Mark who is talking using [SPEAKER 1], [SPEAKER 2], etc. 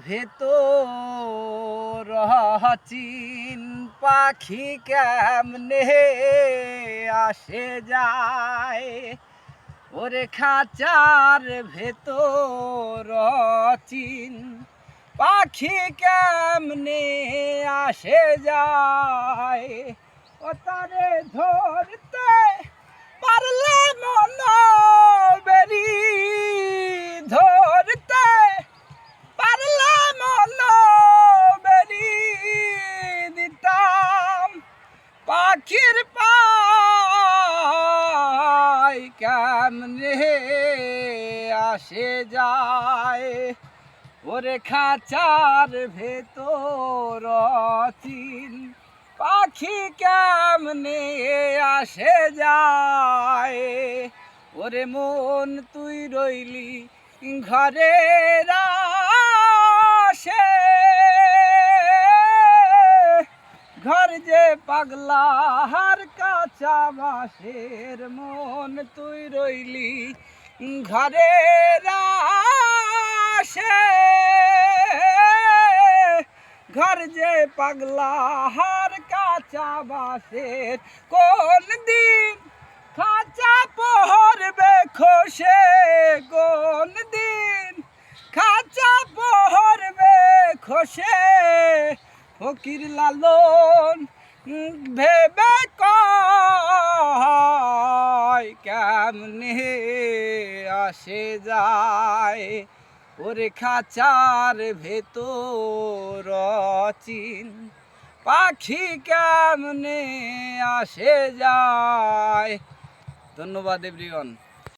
[SPEAKER 1] ভেতর চিন পাখি কেমনে আসে যায় ওরে খাঁচার ভেতর চিন পাখি কেমনে আসে যায় ও তারে ধরতে পারলে মন বেরি ধরতে পারলে মন বেরি দিতাম পাখির পায় কেমনে আসে যায় ওরে খাঁচার ভেতর চিন পাখি কেমনে আসে যায় ওরে মন তুই রইলি ঘরে আসে ঘর যে পাগলা হার কাঁচা বাঁশের মন তুই রইলি ঘরে আসে ঘর যে পাগলা হার কাঁচা বাঁশের কোন দিন খাঁচা পহরবে খসে কোন দিন খাঁচা পহরবে খসে ফকির লালন ভেবে কয় কেমনে আসে যায় ওরে খাঁচার ভেতর চিন পাখি কেমনে আসে যায়। ধন্যবাদ এভরিওয়ান।